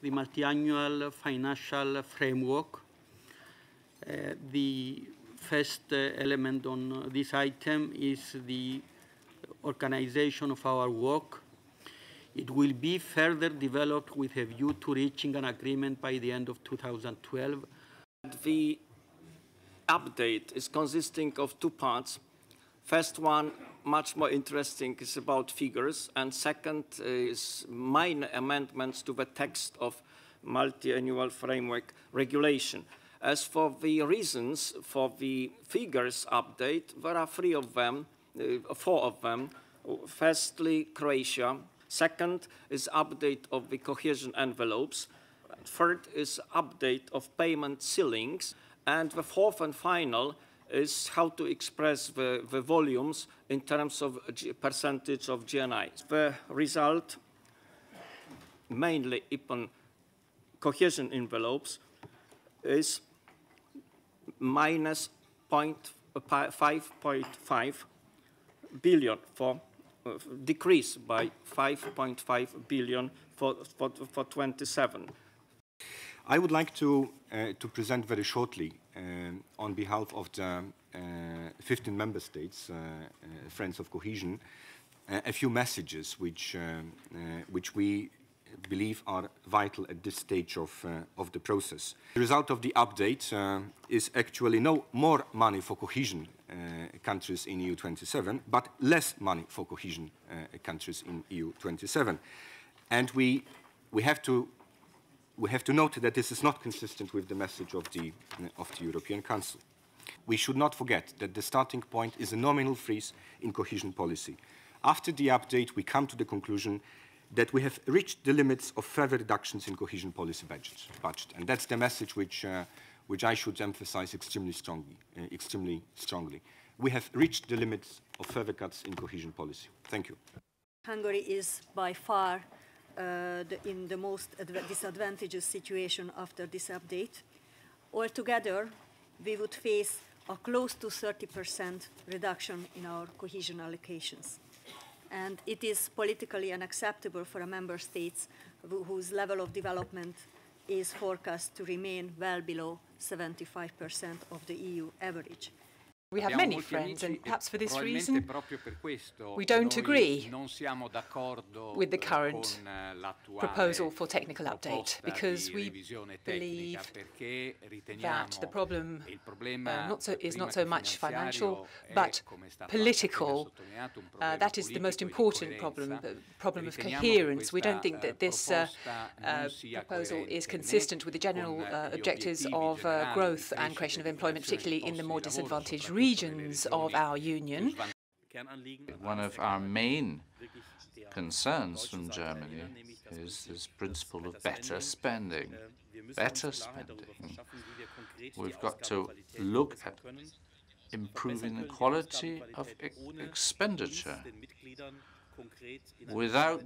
the multi-annual financial framework. The first element on this item is the organization of our work. It will be further developed with a view to reaching an agreement by the end of 2012. The update is consisting of two parts. First one, much more interesting, is about figures, and second is minor amendments to the text of multi-annual framework regulation. As for the reasons for the figures update, there are four of them. Firstly, Croatia. Second is update of the cohesion envelopes. Third is update of payment ceilings. And the fourth and final is how to express the volumes in terms of percentage of GNI. The result, mainly upon cohesion envelopes, is minus 5.5 billion for decrease by 5.5 billion for 27. I would like to present very shortly on behalf of the 15 member states, Friends of Cohesion, a few messages which we believe are vital at this stage of the process. The result of the update is actually no more money for cohesion countries in EU27, but less money for cohesion countries in EU27. And we have to note that this is not consistent with the message of the European Council. We should not forget that the starting point is a nominal freeze in cohesion policy. After the update, we come to the conclusion that we have reached the limits of further reductions in cohesion policy budget. And that's the message which I should emphasize extremely strongly. We have reached the limits of further cuts in cohesion policy. Thank you. Hungary is by far in the most disadvantageous situation after this update. Altogether, we would face a close to 30% reduction in our cohesion allocations. And it is politically unacceptable for a member state whose level of development is forecast to remain well below 75% of the EU average. We have many friends, and perhaps for this reason, we don't agree with the current proposal for technical update, because we believe that the problem is not so much financial, but political. That is the most important problem, the problem of coherence. We don't think that this proposal is consistent with the general objectives of growth and creation of employment, particularly in the more disadvantaged regions of our Union. One of our main concerns from Germany is this principle of better spending. Better spending. We've got to look at improving the quality of expenditure without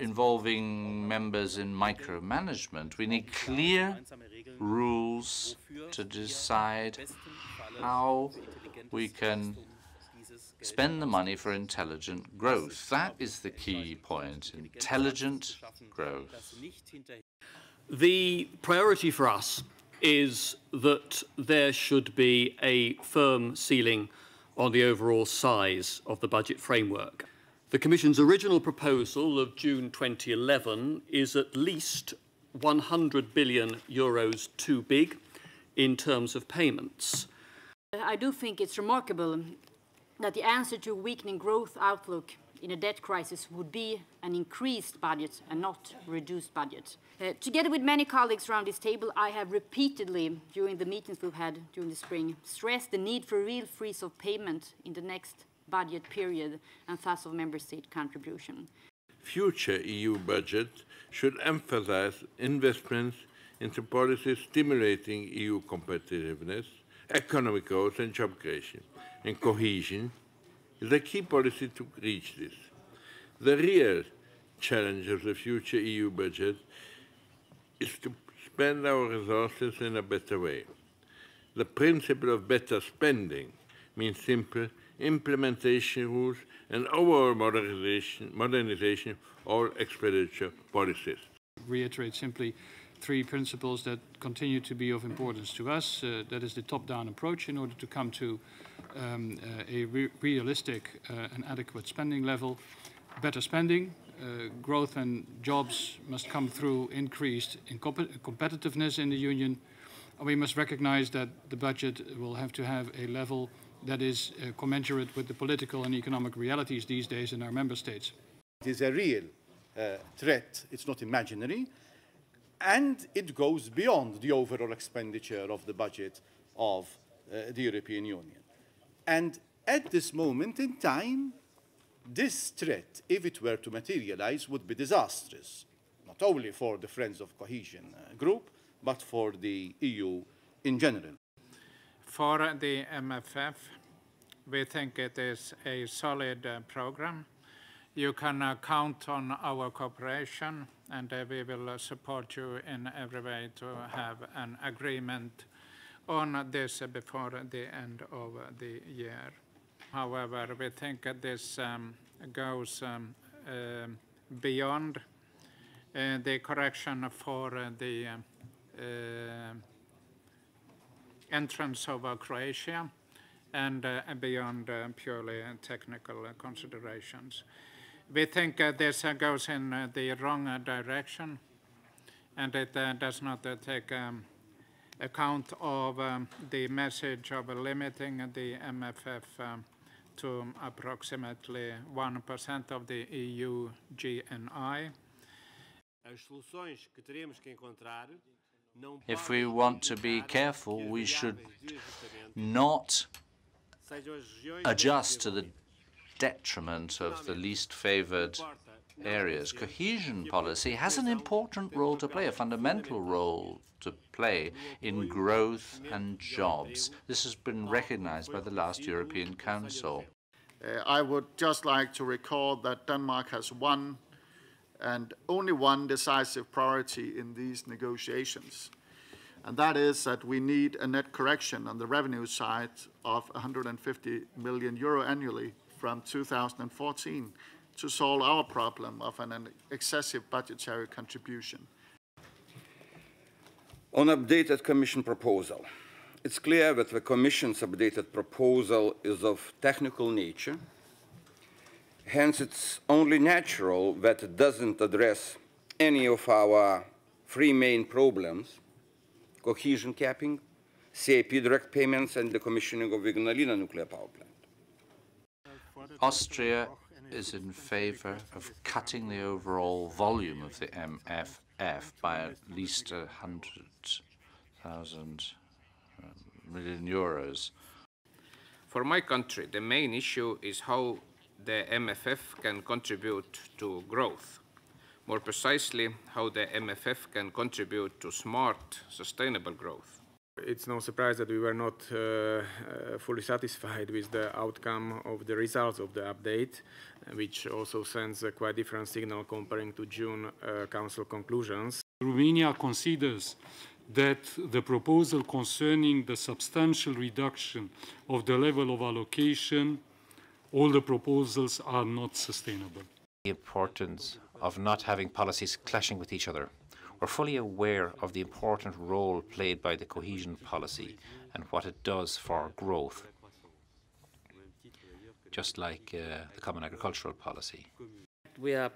involving members in micromanagement. We need clear rules to decide how we can spend the money for intelligent growth. That is the key point, intelligent growth. The priority for us is that there should be a firm ceiling on the overall size of the budget framework. The Commission's original proposal of June 2011 is at least 100 billion euros too big in terms of payments. I do think it's remarkable that the answer to a weakening growth outlook in a debt crisis would be an increased budget and not reduced budget. Together with many colleagues around this table, I have repeatedly, during the meetings we've had during the spring, stressed the need for a real freeze of payment in the next budget period and thus of member state contribution. Future EU budget should emphasize investments into policies stimulating EU competitiveness, economic growth and job creation, and cohesion is a key policy to reach this. The real challenge of the future EU budget is to spend our resources in a better way. The principle of better spending means simple implementation rules and overall modernization of all expenditure policies. reiterate simply three principles that continue to be of importance to us. That is the top-down approach in order to come to a realistic and adequate spending level. Better spending, growth and jobs must come through increased competitiveness in the Union. And we must recognize that the budget will have to have a level that is commensurate with the political and economic realities these days in our member states. It is a real threat, it's not imaginary, and it goes beyond the overall expenditure of the budget of the European Union. And at this moment in time, this threat, if it were to materialize, would be disastrous, not only for the Friends of Cohesion group, but for the EU in general. For the MFF, we think it is a solid program. You can count on our cooperation, and we will support you in every way to have an agreement on this before the end of the year. However, we think this goes beyond the correction for the entrance of Croatia and beyond purely technical considerations. We think this goes in the wrong direction, and it does not take account of the message of limiting the MFF to approximately 1% of the EU GNI. If we want to be careful, we should not adjust to the detriment of the least favored areas. Cohesion policy has an important role to play, a fundamental role to play in growth and jobs. This has been recognized by the last European Council. I would just like to recall that Denmark has one and only one decisive priority in these negotiations, and that is that we need a net correction on the revenue side of 150 million euro annually from 2014 to solve our problem of an excessive budgetary contribution. On updated Commission proposal, it's clear that the Commission's updated proposal is of technical nature. Hence, it's only natural that it doesn't address any of our three main problems: cohesion capping, CAP direct payments, and the commissioning of Ignalina nuclear power plant. Austria is in favor of cutting the overall volume of the MFF by at least 100,000 million euros. For my country, the main issue is how the MFF can contribute to growth. More precisely, how the MFF can contribute to smart, sustainable growth. It's no surprise that we were not fully satisfied with the outcome of the results of the update, which also sends a quite different signal comparing to June Council conclusions. Romania considers that the proposal concerning the substantial reduction of the level of allocation, all the proposals are not sustainable. The importance of not having policies clashing with each other. We're fully aware of the important role played by the cohesion policy and what it does for growth, just like the common agricultural policy. We are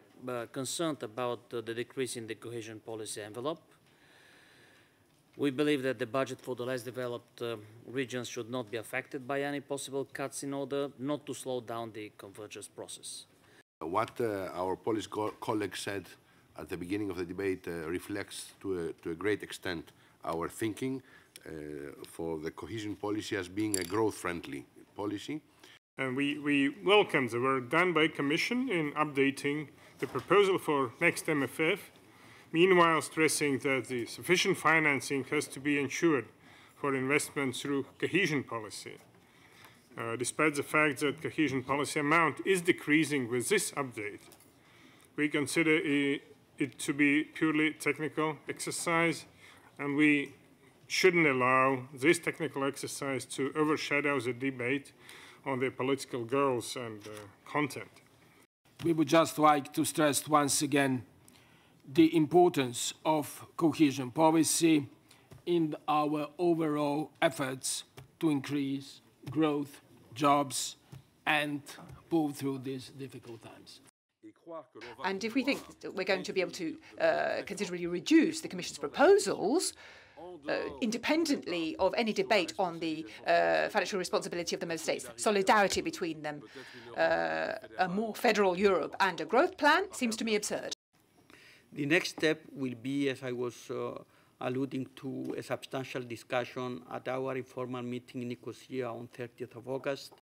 concerned about the decrease in the cohesion policy envelope. We believe that the budget for the less developed regions should not be affected by any possible cuts in order not to slow down the convergence process. What our Polish colleague said at the beginning of the debate reflects to a great extent our thinking for the cohesion policy as being a growth-friendly policy. And we welcome the work done by Commission in updating the proposal for next MFF, meanwhile stressing that the sufficient financing has to be ensured for investment through cohesion policy. Despite the fact that cohesion policy amount is decreasing with this update, we consider it to be purely technical exercise, and we shouldn't allow this technical exercise to overshadow the debate on the political goals and content. We would just like to stress once again the importance of cohesion policy in our overall efforts to increase growth, jobs, and pull through these difficult times. And if we think that we're going to be able to considerably reduce the Commission's proposals, independently of any debate on the financial responsibility of the member states, solidarity between them, a more federal Europe and a growth plan seems to me absurd. The next step will be, as I was alluding to, a substantial discussion at our informal meeting in Nicosia on 30th of August.